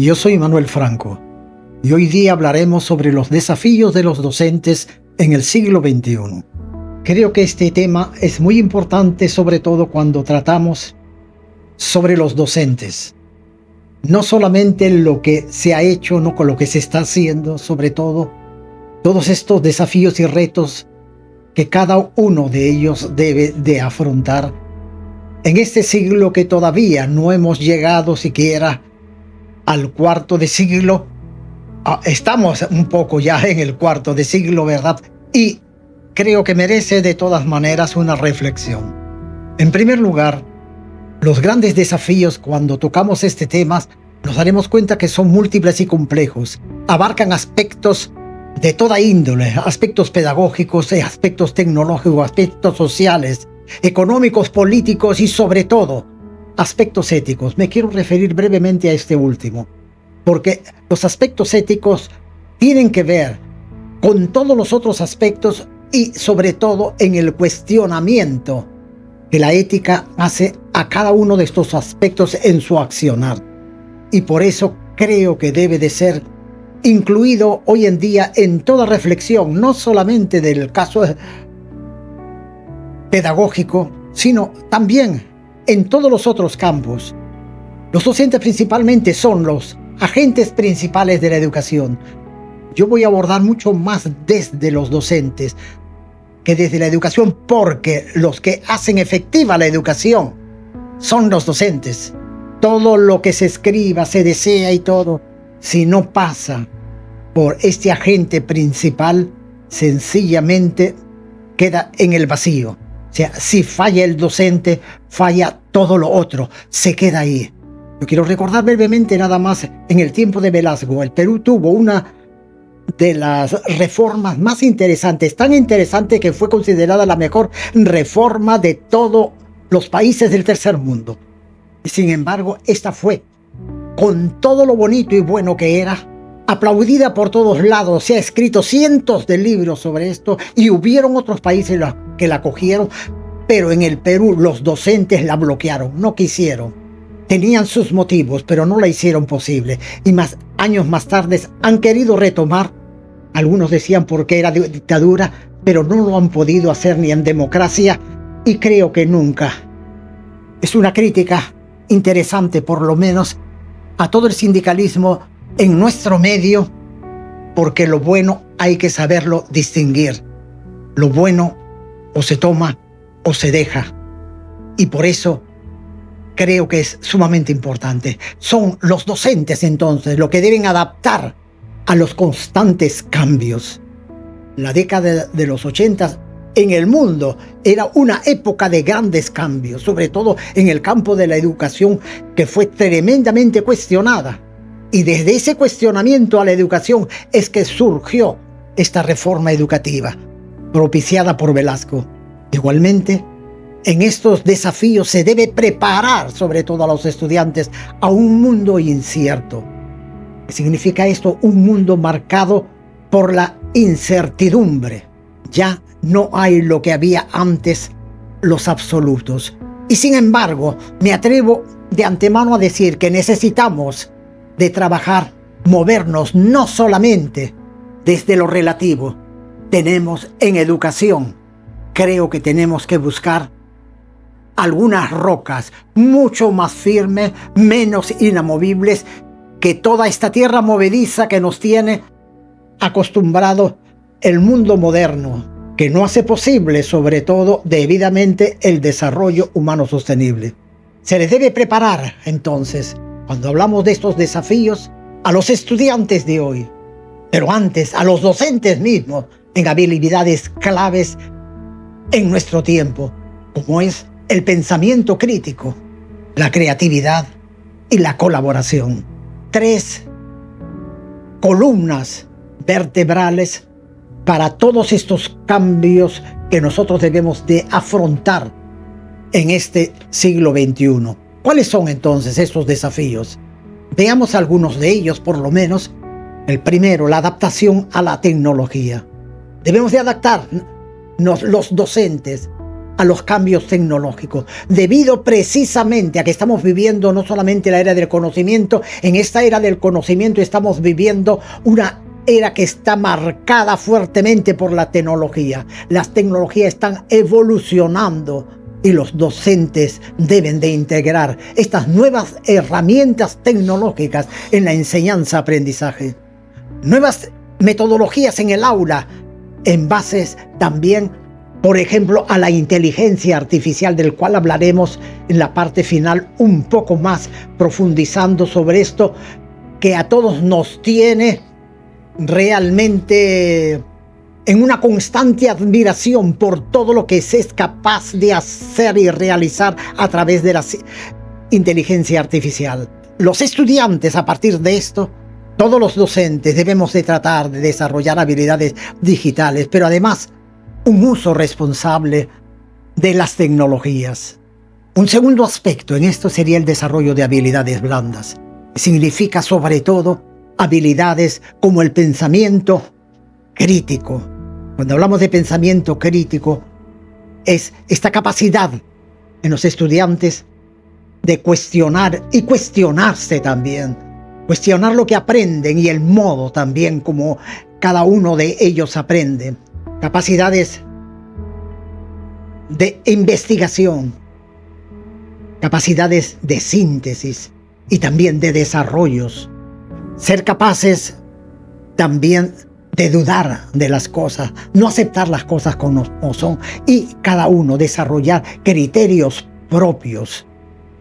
Yo soy Manuel Franco y hoy día hablaremos sobre los desafíos de los docentes en el siglo XXI. Creo que este tema es muy importante, sobre todo cuando tratamos sobre los docentes. No solamente lo que se ha hecho, no con lo que se está haciendo, sobre todo todos estos desafíos y retos que cada uno de ellos debe de afrontar en este siglo que todavía no hemos llegado siquiera al cuarto de siglo. Estamos un poco ya en el cuarto de siglo, ¿verdad? Y creo que merece de todas maneras una reflexión. En primer lugar, los grandes desafíos cuando tocamos este tema nos daremos cuenta que son múltiples y complejos. Abarcan aspectos de toda índole, aspectos pedagógicos, aspectos tecnológicos, aspectos sociales, económicos, políticos y sobre todo aspectos éticos. Me quiero referir brevemente a este último, porque los aspectos éticos tienen que ver con todos los otros aspectos y sobre todo en el cuestionamiento que la ética hace a cada uno de estos aspectos en su accionar. Y por eso creo que debe de ser incluido hoy en día en toda reflexión, no solamente del caso pedagógico, sino también en todos los otros campos. Los docentes principalmente son los agentes principales de la educación. Yo voy a abordar mucho más desde los docentes que desde la educación, porque los que hacen efectiva la educación son los docentes. Todo lo que se escriba, se desea y todo, si no pasa por este agente principal, sencillamente queda en el vacío. O sea, si falla el docente, falla todo lo otro, se queda ahí. Yo quiero recordar brevemente nada más, en el tiempo de Velasco, el Perú tuvo una de las reformas más interesantes, tan interesante que fue considerada la mejor reforma de todos los países del tercer mundo. Y sin embargo, esta fue, con todo lo bonito y bueno que era, aplaudida por todos lados. Se ha escrito cientos de libros sobre esto y hubieron otros países que la cogieron, pero en el Perú los docentes la bloquearon, no quisieron. Tenían sus motivos, pero no la hicieron posible. Y años más tarde han querido retomar. Algunos decían porque era dictadura, pero no lo han podido hacer ni en democracia, y creo que nunca. Es una crítica interesante, por lo menos, a todo el sindicalismo en nuestro medio, porque lo bueno hay que saberlo distinguir. Lo bueno o se toma o se deja. Y por eso creo que es sumamente importante. Son los docentes entonces los que deben adaptar a los constantes cambios. La década de los 80 en el mundo era una época de grandes cambios, sobre todo en el campo de la educación, que fue tremendamente cuestionada. Y desde ese cuestionamiento a la educación es que surgió esta reforma educativa, propiciada por Velasco. Igualmente, en estos desafíos se debe preparar sobre todo a los estudiantes a un mundo incierto. ¿Qué significa esto? Un mundo marcado por la incertidumbre. Ya no hay lo que había antes, los absolutos. Y sin embargo, me atrevo de antemano a decir que necesitamos de trabajar, movernos no solamente desde lo relativo. Tenemos en educación, creo que tenemos que buscar algunas rocas mucho más firmes, menos inamovibles que toda esta tierra movediza que nos tiene acostumbrado el mundo moderno, que no hace posible, sobre todo, debidamente el desarrollo humano sostenible. Se les debe preparar, entonces, cuando hablamos de estos desafíos, a los estudiantes de hoy, pero antes a los docentes mismos, en habilidades claves en nuestro tiempo, como es el pensamiento crítico, la creatividad y la colaboración. 3 columnas vertebrales para todos estos cambios que nosotros debemos de afrontar en este siglo XXI. ¿Cuáles son entonces estos desafíos? Veamos algunos de ellos, por lo menos. El primero, la adaptación a la tecnología. Debemos de adaptarnos los docentes a los cambios tecnológicos, debido precisamente a que estamos viviendo no solamente la era del conocimiento. En esta era del conocimiento estamos viviendo una era que está marcada fuertemente por la tecnología. Las tecnologías están evolucionando y los docentes deben de integrar estas nuevas herramientas tecnológicas en la enseñanza-aprendizaje. Nuevas metodologías en el aula, en bases también, por ejemplo, a la inteligencia artificial, del cual hablaremos en la parte final un poco más, profundizando sobre esto que a todos nos tiene realmente en una constante admiración por todo lo que se es capaz de hacer y realizar a través de la inteligencia artificial. Los estudiantes, a partir de esto, todos los docentes debemos de tratar de desarrollar habilidades digitales, pero además un uso responsable de las tecnologías. Un segundo aspecto en esto sería el desarrollo de habilidades blandas. Significa sobre todo habilidades como el pensamiento crítico. Cuando hablamos de pensamiento crítico, es esta capacidad en los estudiantes de cuestionar y cuestionarse también. Cuestionar lo que aprenden y el modo también como cada uno de ellos aprende. Capacidades de investigación, capacidades de síntesis y también de desarrollos. Ser capaces también de dudar de las cosas, no aceptar las cosas como son, y cada uno desarrollar criterios propios.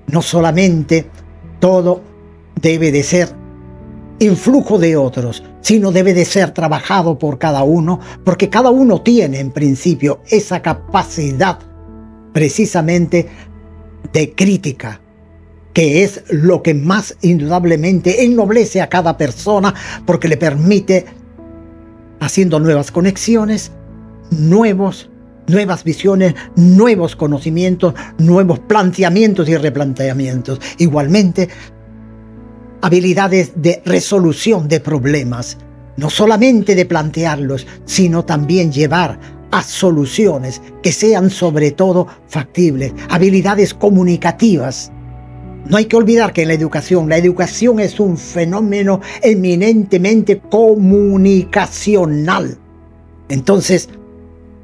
No solamente todo debe de ser influjo de otros, sino debe de ser trabajado por cada uno, porque cada uno tiene en principio esa capacidad precisamente de crítica, que es lo que más indudablemente ennoblece a cada persona, porque le permite, haciendo nuevas conexiones, nuevas visiones, nuevos conocimientos, nuevos planteamientos y replanteamientos. Igualmente, habilidades de resolución de problemas, no solamente de plantearlos, sino también llevar a soluciones que sean sobre todo factibles. Habilidades comunicativas. No hay que olvidar que en la educación es un fenómeno eminentemente comunicacional. Entonces,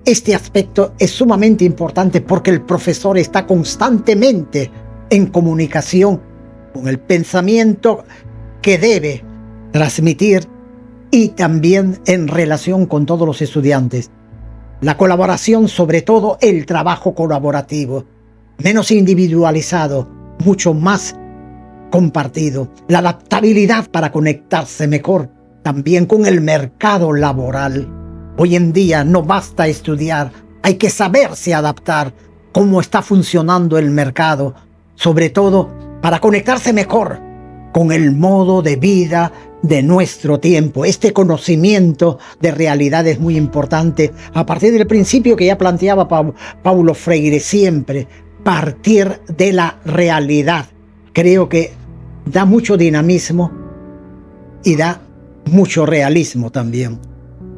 este aspecto es sumamente importante porque el profesor está constantemente en comunicación con el pensamiento que debe transmitir y también en relación con todos los estudiantes. La colaboración, sobre todo el trabajo colaborativo, menos individualizado, mucho más compartido. La adaptabilidad para conectarse mejor también con el mercado laboral. Hoy en día no basta estudiar, hay que saberse adaptar cómo está funcionando el mercado, sobre todo para conectarse mejor con el modo de vida de nuestro tiempo. Este conocimiento de realidad es muy importante a partir del principio que ya planteaba Paulo Freire, siempre partir de la realidad. Creo que da mucho dinamismo y da mucho realismo también.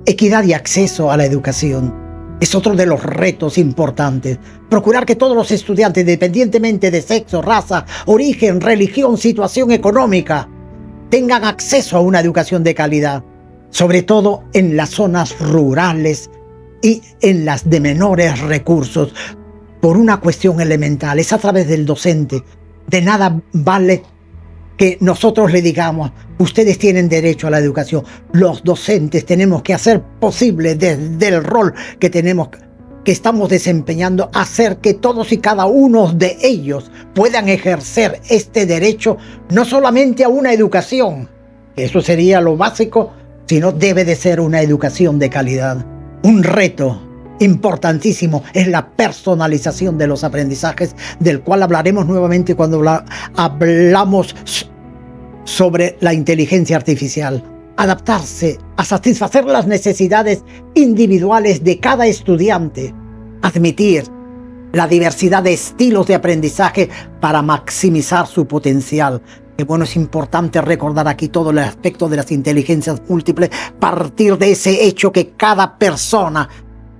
Equidad y acceso a la educación es otro de los retos importantes. Procurar que todos los estudiantes, independientemente de sexo, raza, origen, religión, situación económica, tengan acceso a una educación de calidad, sobre todo en las zonas rurales y en las de menores recursos, por una cuestión elemental. Es a través del docente. De nada vale que nosotros le digamos, ustedes tienen derecho a la educación. Los docentes tenemos que hacer posible desde el rol que estamos desempeñando, hacer que todos y cada uno de ellos puedan ejercer este derecho, no solamente a una educación, eso sería lo básico, sino debe de ser una educación de calidad. Un reto importantísimo es la personalización de los aprendizajes, del cual hablaremos nuevamente cuando hablamos sobre la inteligencia artificial. Adaptarse a satisfacer las necesidades individuales de cada estudiante, admitir la diversidad de estilos de aprendizaje para maximizar su potencial. Que bueno, es importante recordar aquí todo el aspecto de las inteligencias múltiples, partir de ese hecho que cada persona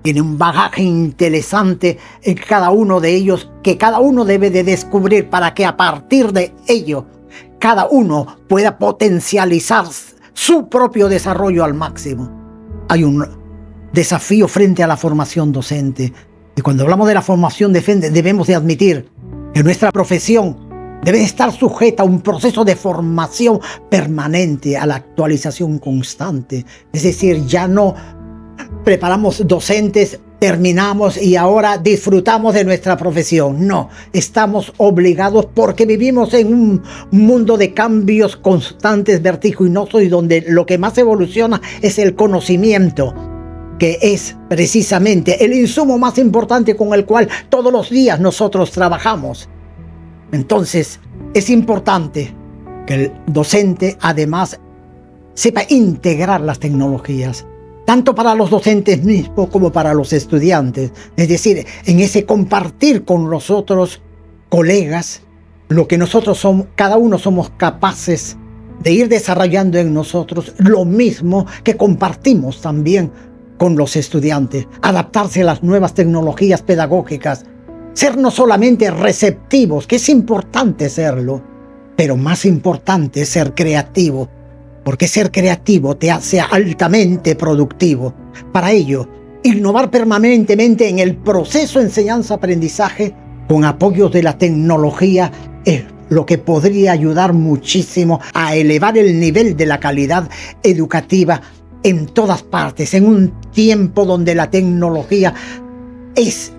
Tiene un bagaje interesante en cada uno de ellos que cada uno debe de descubrir para que a partir de ello cada uno pueda potencializar su propio desarrollo al máximo. Hay un desafío frente a la formación docente. Y cuando hablamos de la formación docente debemos de admitir que nuestra profesión debe estar sujeta a un proceso de formación permanente, a la actualización constante. Es decir, ya no preparamos docentes, terminamos y ahora disfrutamos de nuestra profesión. No, estamos obligados porque vivimos en un mundo de cambios constantes, vertiginosos, y donde lo que más evoluciona es el conocimiento, que es precisamente el insumo más importante con el cual todos los días nosotros trabajamos. Entonces, es importante que el docente además sepa integrar las tecnologías, tanto para los docentes mismos como para los estudiantes. Es decir, en ese compartir con los otros colegas lo que nosotros somos, cada uno somos capaces de ir desarrollando en nosotros, lo mismo que compartimos también con los estudiantes. Adaptarse a las nuevas tecnologías pedagógicas, ser no solamente receptivos, que es importante serlo, pero más importante es ser creativo, porque ser creativo te hace altamente productivo. Para ello, innovar permanentemente en el proceso de enseñanza-aprendizaje con apoyos de la tecnología es lo que podría ayudar muchísimo a elevar el nivel de la calidad educativa en todas partes, en un tiempo donde la tecnología es,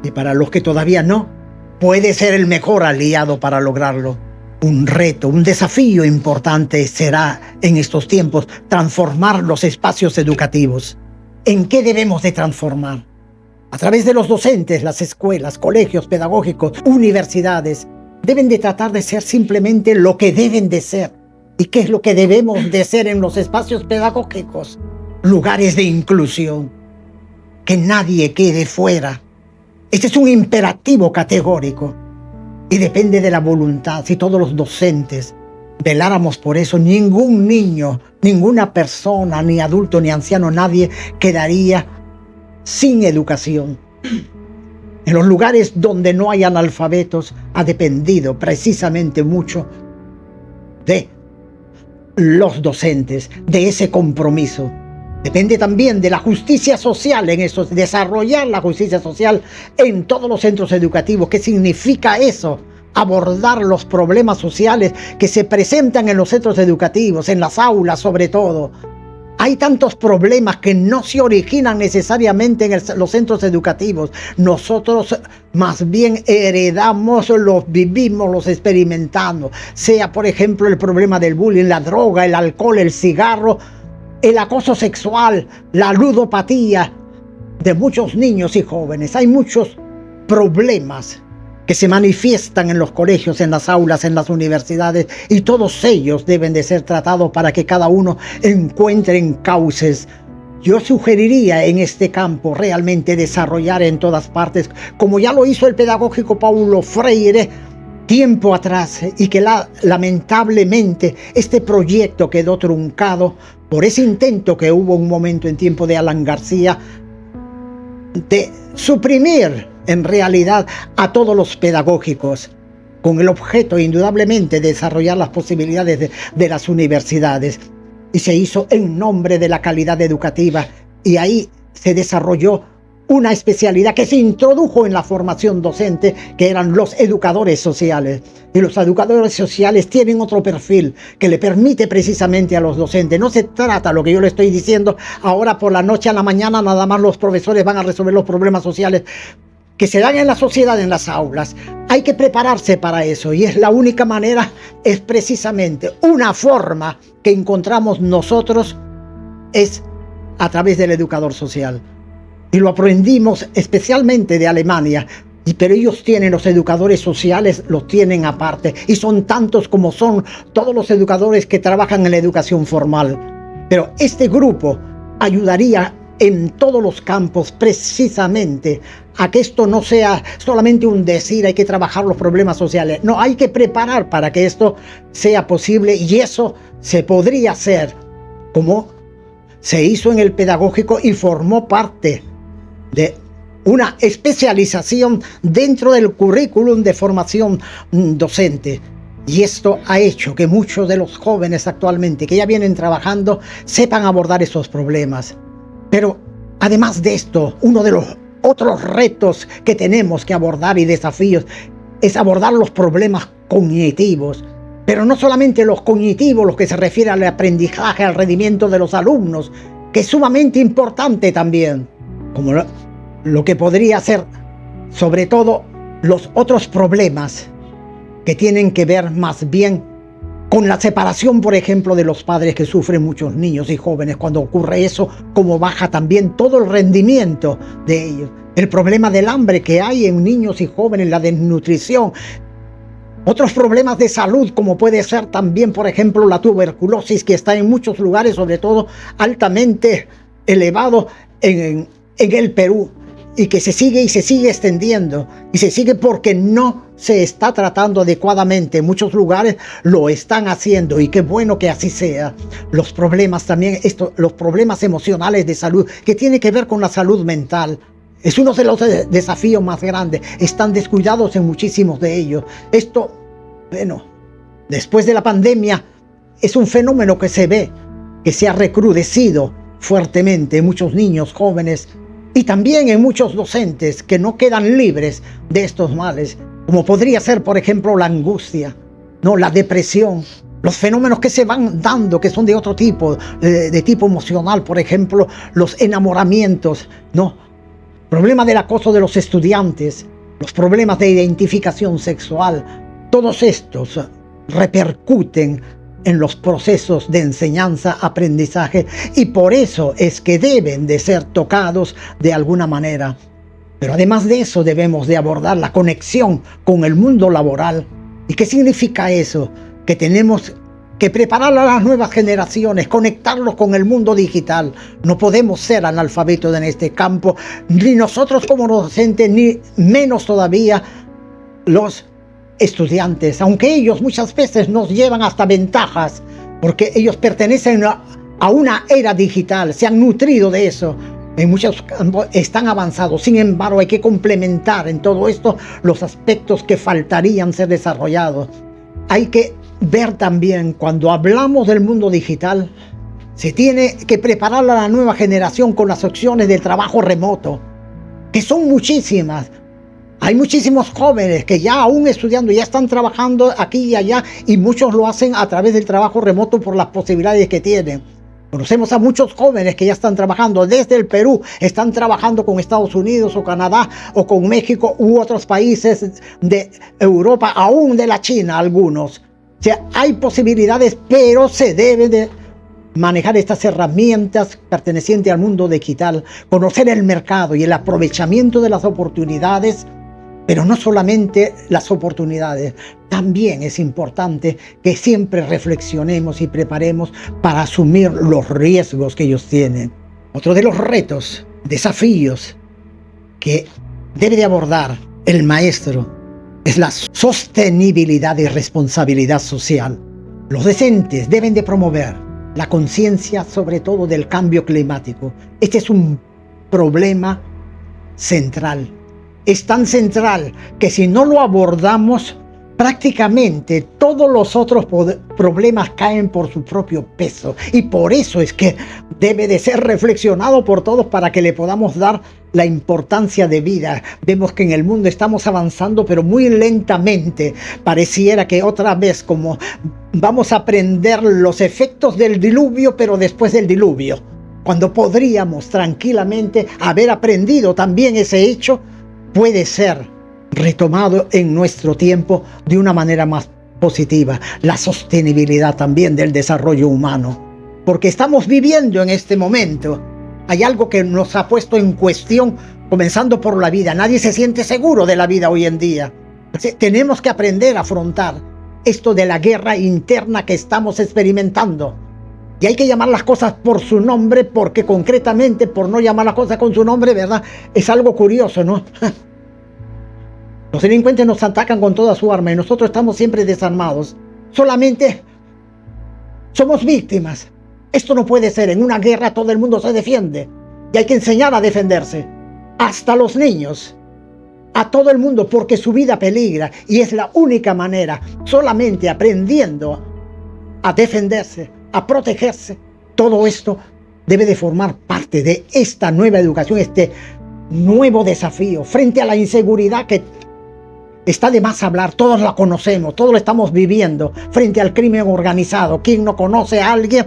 y para los que todavía no, puede ser el mejor aliado para lograrlo. Un reto, un desafío importante será en estos tiempos transformar los espacios educativos. ¿En qué debemos de transformar? A través de los docentes, las escuelas, colegios pedagógicos, universidades, deben de tratar de ser simplemente lo que deben de ser. ¿Y qué es lo que debemos de ser en los espacios pedagógicos? Lugares de inclusión. Que nadie quede fuera. Este es un imperativo categórico. Y depende de la voluntad. Si todos los docentes veláramos por eso, ningún niño, ninguna persona, ni adulto, ni anciano, nadie quedaría sin educación. En los lugares donde no hay analfabetos ha dependido precisamente mucho de los docentes, de ese compromiso. Depende también de la justicia social en eso, desarrollar la justicia social en todos los centros educativos. ¿Qué significa eso? Abordar los problemas sociales que se presentan en los centros educativos, en las aulas sobre todo. Hay tantos problemas que no se originan necesariamente en los centros educativos. Nosotros más bien heredamos, los vivimos, los experimentamos. Sea, por ejemplo, el problema del bullying, la droga, el alcohol, el cigarro, el acoso sexual, la ludopatía de muchos niños y jóvenes. Hay muchos problemas que se manifiestan en los colegios, en las aulas, en las universidades, y todos ellos deben de ser tratados para que cada uno encuentre cauces. Yo sugeriría en este campo realmente desarrollar en todas partes, como ya lo hizo el pedagógico Paulo Freire tiempo atrás, y que lamentablemente este proyecto quedó truncado por ese intento que hubo un momento en tiempo de Alan García de suprimir en realidad a todos los pedagógicos, con el objeto indudablemente de desarrollar las posibilidades de las universidades. Y se hizo en nombre de la calidad educativa, y ahí se desarrolló una especialidad que se introdujo en la formación docente, que eran los educadores sociales. Y los educadores sociales tienen otro perfil que le permite precisamente a los docentes. No se trata, lo que yo le estoy diciendo, ahora por la noche a la mañana nada más los profesores van a resolver los problemas sociales que se dan en la sociedad, en las aulas. Hay que prepararse para eso, y es la única manera, es precisamente una forma que encontramos nosotros, es a través del educador social. Y lo aprendimos especialmente de Alemania, pero ellos tienen, los educadores sociales los tienen aparte, y son tantos como son todos los educadores que trabajan en la educación formal. Pero este grupo ayudaría en todos los campos precisamente a que esto no sea solamente un decir, hay que trabajar los problemas sociales. No, hay que preparar para que esto sea posible, y eso se podría hacer como se hizo en el pedagógico y formó parte de una especialización dentro del currículum de formación docente. Y esto ha hecho que muchos de los jóvenes actualmente que ya vienen trabajando sepan abordar esos problemas. Pero además de esto, uno de los otros retos que tenemos que abordar y desafíos es abordar los problemas cognitivos. Pero no solamente los cognitivos, los que se refiere al aprendizaje, al rendimiento de los alumnos, que es sumamente importante también, como lo que podría ser, sobre todo, los otros problemas que tienen que ver más bien con la separación, por ejemplo, de los padres, que sufren muchos niños y jóvenes. Cuando ocurre eso, como baja también todo el rendimiento de ellos. El problema del hambre que hay en niños y jóvenes, la desnutrición. Otros problemas de salud, como puede ser también, por ejemplo, la tuberculosis, que está en muchos lugares, sobre todo altamente elevado en el Perú, y que se sigue extendiendo, y se sigue porque no se está tratando adecuadamente. En muchos lugares lo están haciendo, y qué bueno que así sea. Los problemas también, los problemas emocionales de salud, que tiene que ver con la salud mental, es uno de los desafíos más grandes. Están descuidados en muchísimos de ellos. Esto, bueno, después de la pandemia, es un fenómeno que se ve, que se ha recrudecido fuertemente en muchos niños, jóvenes, y también en muchos docentes que no quedan libres de estos males, como podría ser, por ejemplo, la angustia, ¿no? La depresión, los fenómenos que se van dando, que son de otro tipo, de tipo emocional, por ejemplo, los enamoramientos, ¿no? Problema del acoso de los estudiantes, los problemas de identificación sexual, todos estos repercuten en los procesos de enseñanza-aprendizaje, y por eso es que deben de ser tocados de alguna manera. Pero además de eso, debemos de abordar la conexión con el mundo laboral. ¿Y qué significa eso? Que tenemos que preparar a las nuevas generaciones, conectarlos con el mundo digital. No podemos ser analfabetos en este campo, ni nosotros como docentes, ni menos todavía los estudiantes, aunque ellos muchas veces nos llevan hasta ventajas, porque ellos pertenecen a una era digital, se han nutrido de eso, en muchos campos están avanzados. Sin embargo, hay que complementar en todo esto los aspectos que faltarían ser desarrollados. Hay que ver también, cuando hablamos del mundo digital, se tiene que preparar a la nueva generación con las opciones del trabajo remoto, que son muchísimas. Hay muchísimos jóvenes que ya aún estudiando, ya están trabajando aquí y allá, y muchos lo hacen a través del trabajo remoto por las posibilidades que tienen. Conocemos a muchos jóvenes que ya están trabajando desde el Perú, están trabajando con Estados Unidos o Canadá o con México u otros países de Europa, aún de la China algunos. O sea, hay posibilidades, pero se debe de manejar estas herramientas pertenecientes al mundo digital, conocer el mercado y el aprovechamiento de las oportunidades. Pero no solamente las oportunidades, también es importante que siempre reflexionemos y preparemos para asumir los riesgos que ellos tienen. Otro de los retos, desafíos que debe de abordar el maestro es la sostenibilidad y responsabilidad social. Los docentes deben de promover la conciencia sobre todo del cambio climático. Este es un problema central. Es tan central que si no lo abordamos, prácticamente todos los otros problemas caen por su propio peso. Y por eso es que debe de ser reflexionado por todos para que le podamos dar la importancia de vida. Vemos que en el mundo estamos avanzando, pero muy lentamente. Pareciera que otra vez como vamos a aprender los efectos del diluvio, pero después del diluvio. Cuando podríamos tranquilamente haber aprendido también ese hecho, puede ser retomado en nuestro tiempo de una manera más positiva. La sostenibilidad también del desarrollo humano, porque estamos viviendo en este momento. Hay algo que nos ha puesto en cuestión, comenzando por la vida. Nadie se siente seguro de la vida hoy en día. Tenemos que aprender a afrontar esto de la guerra interna que estamos experimentando. Y hay que llamar las cosas por su nombre, porque concretamente, por no llamar las cosas con su nombre, ¿verdad? Es algo curioso, ¿no? Los delincuentes nos atacan con toda su arma y nosotros estamos siempre desarmados. Solamente somos víctimas. Esto no puede ser. En una guerra todo el mundo se defiende y hay que enseñar a defenderse. hasta los niños, a todo el mundo, porque su vida peligra y es la única manera, solamente aprendiendo a defenderse, a protegerse. Todo esto debe de formar parte de esta nueva educación, este nuevo desafío frente a la inseguridad que está de más hablar. Todos la conocemos, todos lo estamos viviendo frente al crimen organizado. ¿Quién no conoce a alguien?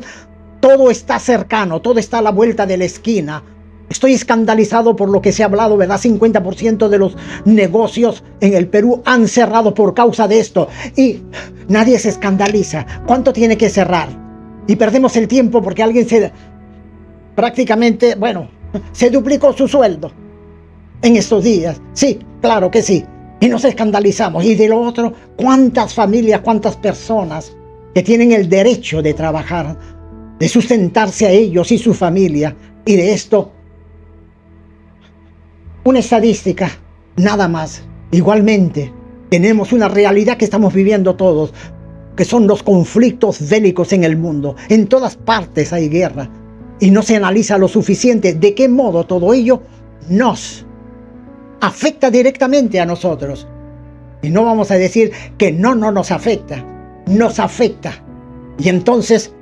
Todo está cercano, todo está a la vuelta de la esquina. Estoy escandalizado por lo que se ha hablado, ¿verdad? 50% de los negocios en el Perú han cerrado por causa de esto. Y nadie se escandaliza. ¿Cuánto tiene que cerrar? Y perdemos el tiempo porque alguien prácticamente, se duplicó su sueldo en estos días. Sí, claro que sí. Y nos escandalizamos. Y de lo otro, ¿cuántas familias, cuántas personas que tienen el derecho de trabajar, de sustentarse a ellos y su familia? Y de esto, una estadística, nada más. Igualmente, tenemos una realidad que estamos viviendo todos, que son los conflictos bélicos en el mundo. En todas partes hay guerra y no se analiza lo suficiente de qué modo todo ello nos afecta directamente a nosotros. Y no vamos a decir que no nos afecta, nos afecta. Y entonces,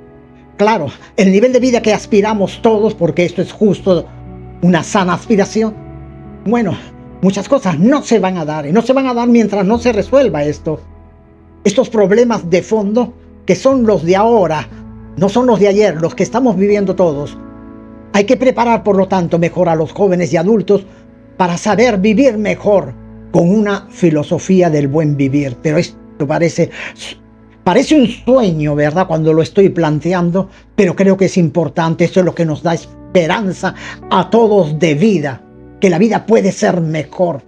claro, el nivel de vida que aspiramos todos, porque esto es justo una sana aspiración, muchas cosas no se van a dar, y no se van a dar mientras no se resuelva esto. Estos problemas de fondo, que son los de ahora, no son los de ayer, los que estamos viviendo todos. Hay que preparar, por lo tanto, mejor a los jóvenes y adultos para saber vivir mejor con una filosofía del buen vivir. Pero esto parece un sueño, ¿verdad?, cuando lo estoy planteando, pero creo que es importante. Esto es lo que nos da esperanza a todos de vida, que la vida puede ser mejor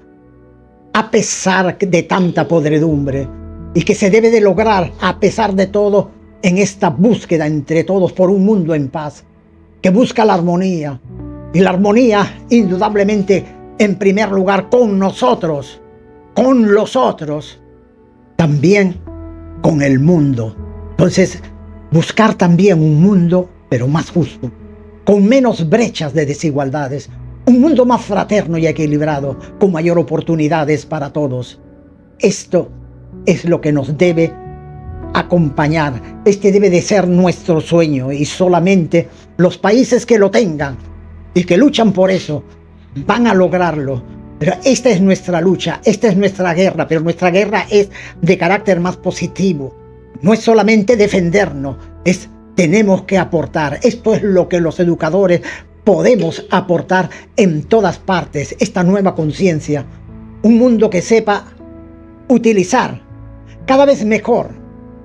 a pesar de tanta podredumbre, y que se debe de lograr a pesar de todo en esta búsqueda entre todos por un mundo en paz, que busca la armonía. Y la armonía, indudablemente, en primer lugar con nosotros, con los otros, también con el mundo. Entonces, buscar también un mundo, pero más justo, con menos brechas de desigualdades, un mundo más fraterno y equilibrado, con mayor oportunidades para todos. Esto es lo que nos debe acompañar. Este debe de ser nuestro sueño, y solamente los países que lo tengan y que luchan por eso van a lograrlo. Pero esta es nuestra lucha, esta es nuestra guerra, pero nuestra guerra es de carácter más positivo. No es solamente defendernos, tenemos que aportar. Esto es lo que los educadores podemos aportar en todas partes. Esta nueva conciencia, un mundo que sepa utilizar cada vez mejor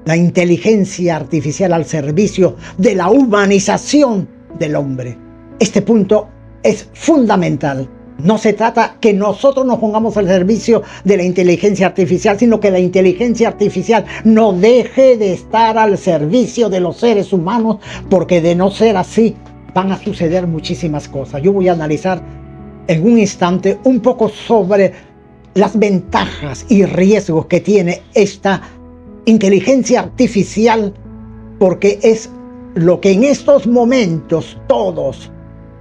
la inteligencia artificial al servicio de la humanización del hombre. Este punto es fundamental. No se trata que nosotros nos pongamos al servicio de la inteligencia artificial, sino que la inteligencia artificial no deje de estar al servicio de los seres humanos, porque de no ser así van a suceder muchísimas cosas. Yo voy a analizar en un instante un poco sobre las ventajas y riesgos que tiene esta inteligencia artificial, porque es lo que en estos momentos todos,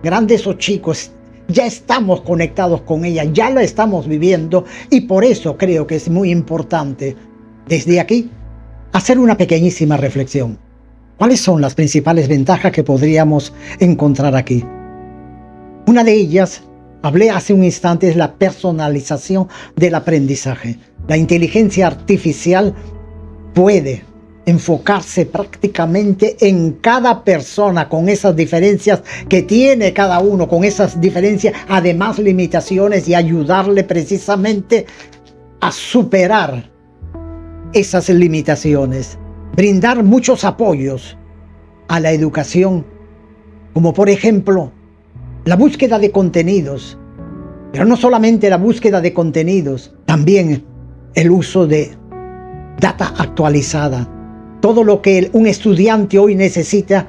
grandes o chicos, ya estamos conectados con ella, ya la estamos viviendo, y por eso creo que es muy importante desde aquí hacer una pequeñísima reflexión. ¿Cuáles son las principales ventajas que podríamos encontrar aquí? Una de ellas, hablé hace un instante, es la personalización del aprendizaje. La inteligencia artificial puede enfocarse prácticamente en cada persona, con esas diferencias que tiene cada uno, con esas diferencias, además limitaciones, y ayudarle precisamente a superar esas limitaciones. Brindar muchos apoyos a la educación, como por ejemplo la búsqueda de contenidos, pero no solamente la búsqueda de contenidos, también el uso de data actualizada. Todo lo que un estudiante hoy necesita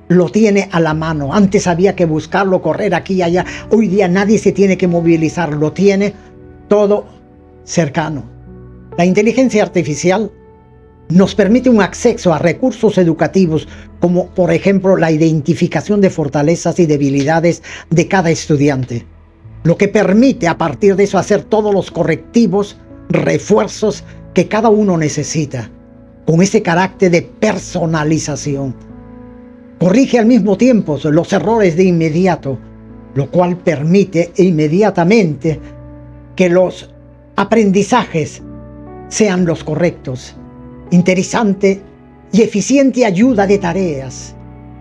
lo tiene a la mano. Antes había que buscarlo, correr aquí y allá. Hoy día nadie se tiene que movilizar, lo tiene todo cercano. La inteligencia artificial nos permite un acceso a recursos educativos, como por ejemplo la identificación de fortalezas y debilidades de cada estudiante. lo que permite a partir de eso hacer todos los correctivos, refuerzos que cada uno necesita, con ese carácter de personalización. Corrige al mismo tiempo los errores de inmediato, lo cual permite inmediatamente que los aprendizajes sean los correctos. Interesante y eficiente ayuda de tareas.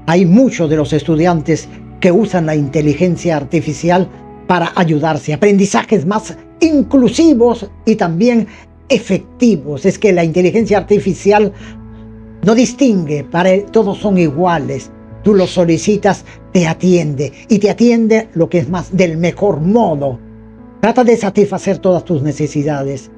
Hay muchos de los estudiantes que usan la inteligencia artificial para ayudarse. Aprendizajes más inclusivos y también efectivos. Es que la inteligencia artificial no distingue, todos son iguales. Tú lo solicitas, te atiende y te atiende lo que es más del mejor modo. Trata de satisfacer todas tus necesidades.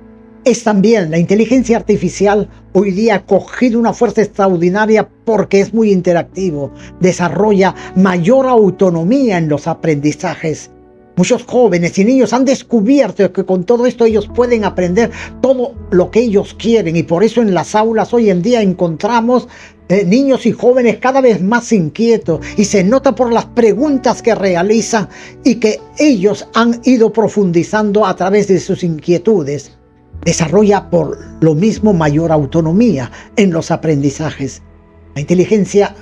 Es también la inteligencia artificial hoy día ha cogido una fuerza extraordinaria porque es muy interactivo. Desarrolla mayor autonomía en los aprendizajes. Muchos jóvenes y niños han descubierto que con todo esto ellos pueden aprender todo lo que ellos quieren, y por eso en las aulas hoy en día encontramos niños y jóvenes cada vez más inquietos, y se nota por las preguntas que realizan y que ellos han ido profundizando a través de sus inquietudes. Desarrolla por lo mismo mayor autonomía en los aprendizajes. La inteligencia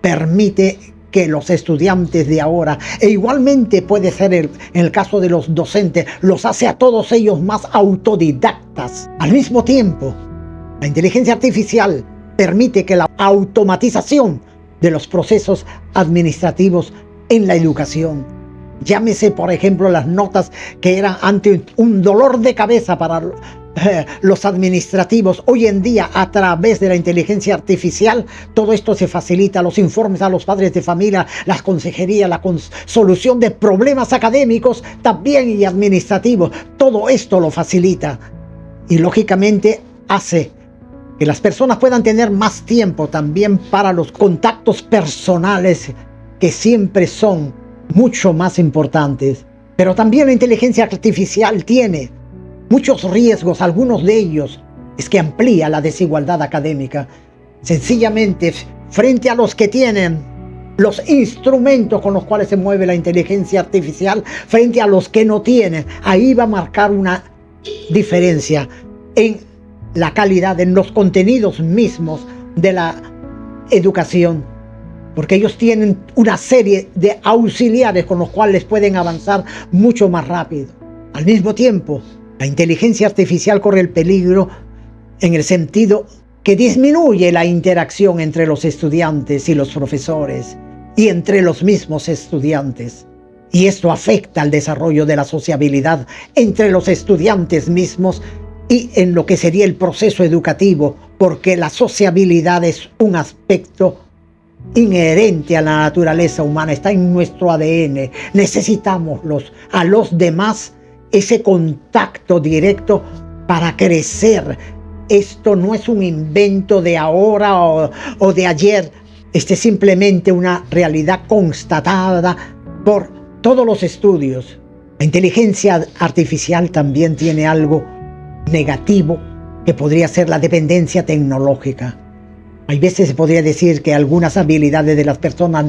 permite que los estudiantes de ahora, e igualmente puede ser en el caso de los docentes, los hace a todos ellos más autodidactas. Al mismo tiempo, la inteligencia artificial permite que la automatización de los procesos administrativos en la educación. Llámese, por ejemplo, las notas que eran antes un dolor de cabeza para los administrativos. Hoy en día, a través de la inteligencia artificial, todo esto se facilita. Los informes a los padres de familia, las consejerías, la solución de problemas académicos también y administrativos. Todo esto lo facilita y lógicamente hace que las personas puedan tener más tiempo también para los contactos personales, que siempre son mucho más importantes. Pero también la inteligencia artificial tiene muchos riesgos. Algunos de ellos es que amplía la desigualdad académica. Sencillamente, frente a los que tienen los instrumentos con los cuales se mueve la inteligencia artificial, frente a los que no tienen, ahí va a marcar una diferencia en la calidad, en los contenidos mismos de la educación, porque ellos tienen una serie de auxiliares con los cuales pueden avanzar mucho más rápido. Al mismo tiempo, la inteligencia artificial corre el peligro en el sentido que disminuye la interacción entre los estudiantes y los profesores y entre los mismos estudiantes. Y esto afecta al desarrollo de la sociabilidad entre los estudiantes mismos y en lo que sería el proceso educativo, porque la sociabilidad es un aspecto inherente a la naturaleza humana, está en nuestro ADN. Necesitamos a los demás, ese contacto directo para crecer. Esto no es un invento de ahora o de ayer. Este es simplemente una realidad constatada por todos los estudios. La inteligencia artificial también tiene algo negativo, que podría ser la dependencia tecnológica. Hay veces se podría decir que algunas habilidades de las personas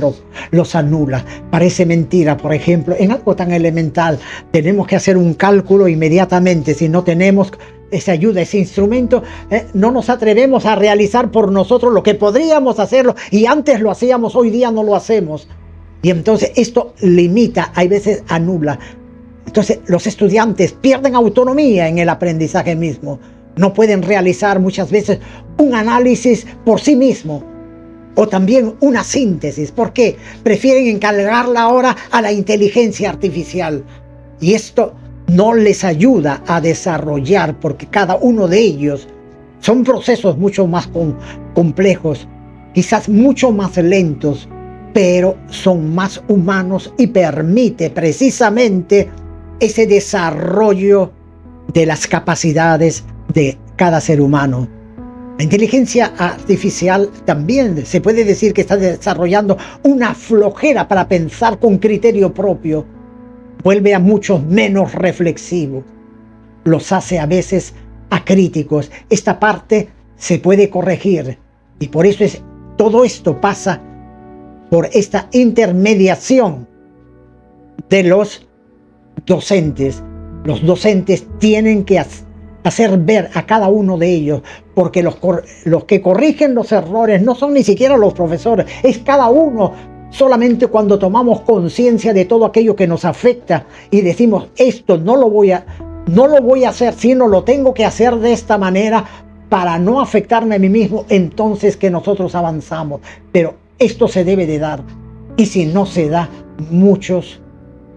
los anula. Parece mentira. Por ejemplo, en algo tan elemental, tenemos que hacer un cálculo inmediatamente. Si no tenemos esa ayuda, ese instrumento, no nos atrevemos a realizar por nosotros lo que podríamos hacerlo, y antes lo hacíamos, hoy día no lo hacemos. Y entonces esto limita, hay veces anula. Entonces los estudiantes pierden autonomía en el aprendizaje mismo. No pueden realizar muchas veces un análisis por sí mismo o también una síntesis. ¿Por qué? Prefieren encargarla ahora a la inteligencia artificial. Y esto no les ayuda a desarrollar, porque cada uno de ellos son procesos mucho más complejos, quizás mucho más lentos, pero son más humanos y permite precisamente ese desarrollo de las capacidades de cada ser humano. La inteligencia artificial también se puede decir que está desarrollando una flojera para pensar con criterio propio. Vuelve a muchos menos reflexivos. Los hace a veces acríticos. Esta parte se puede corregir, y por eso todo esto pasa por esta intermediación de los docentes. Los docentes tienen que hacer ver a cada uno de ellos, porque los que corrigen los errores no son ni siquiera los profesores, es cada uno. Solamente cuando tomamos conciencia de todo aquello que nos afecta y decimos, esto no lo voy a hacer, sino lo tengo que hacer de esta manera para no afectarme a mí mismo, entonces que nosotros avanzamos. Pero esto se debe de dar, y si no se da, muchos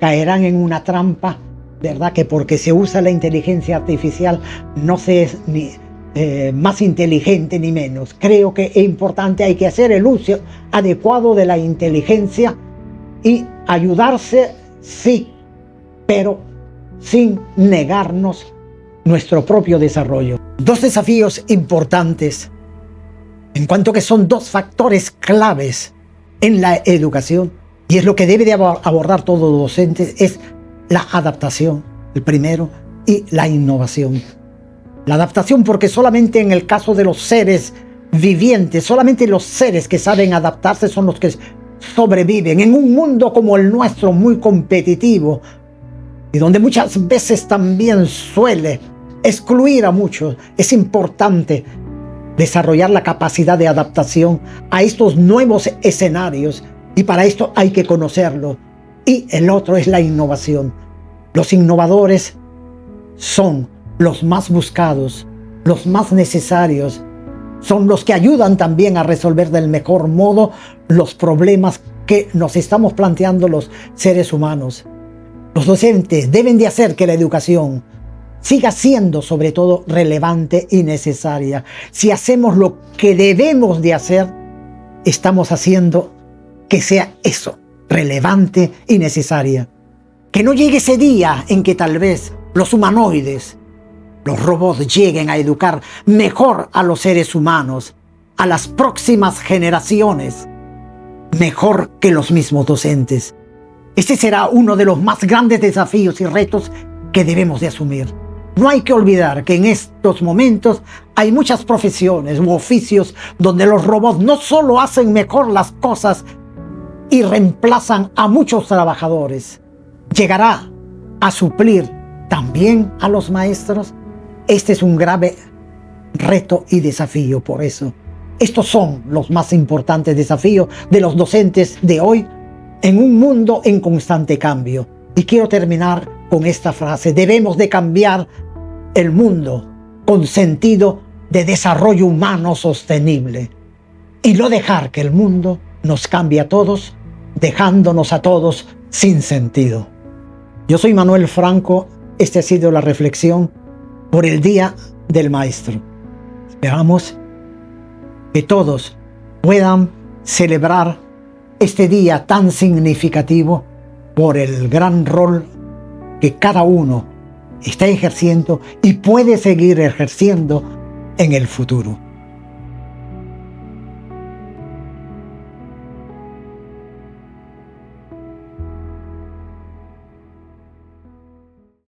caerán en una trampa, ¿verdad? Que porque se usa la inteligencia artificial no se es ni más inteligente ni menos. Creo que es importante, hay que hacer el uso adecuado de la inteligencia y ayudarse, sí, pero sin negarnos nuestro propio desarrollo. Dos desafíos importantes, en cuanto que son dos factores claves en la educación, y es lo que debe de abordar todo docente, es la adaptación, el primero, y la innovación. La adaptación, porque solamente en el caso de los seres vivientes, solamente los seres que saben adaptarse son los que sobreviven en un mundo como el nuestro, muy competitivo, y donde muchas veces también suele excluir a muchos. Es importante desarrollar la capacidad de adaptación a estos nuevos escenarios, y para esto hay que conocerlo. Y el otro es la innovación. Los innovadores son los más buscados, los más necesarios, son los que ayudan también a resolver del mejor modo los problemas que nos estamos planteando los seres humanos. Los docentes deben de hacer que la educación siga siendo sobre todo relevante y necesaria. Si hacemos lo que debemos de hacer, estamos haciendo que sea eso, relevante y necesaria. Que no llegue ese día en que tal vez los humanoides, los robots, lleguen a educar mejor a los seres humanos, a las próximas generaciones, mejor que los mismos docentes. Ese será uno de los más grandes desafíos y retos que debemos de asumir. No hay que olvidar que en estos momentos hay muchas profesiones u oficios donde los robots no solo hacen mejor las cosas y reemplazan a muchos trabajadores, llegará a suplir también a los maestros. Este es un grave reto y desafío. Por eso, estos son los más importantes desafíos de los docentes de hoy en un mundo en constante cambio. Y quiero terminar con esta frase: debemos de cambiar el mundo con sentido de desarrollo humano sostenible y no dejar que el mundo nos cambie a todos, dejándonos a todos sin sentido. Yo soy Manuel Franco. Esta ha sido la reflexión por el Día del Maestro. Esperamos que todos puedan celebrar este día tan significativo por el gran rol que cada uno está ejerciendo y puede seguir ejerciendo en el futuro.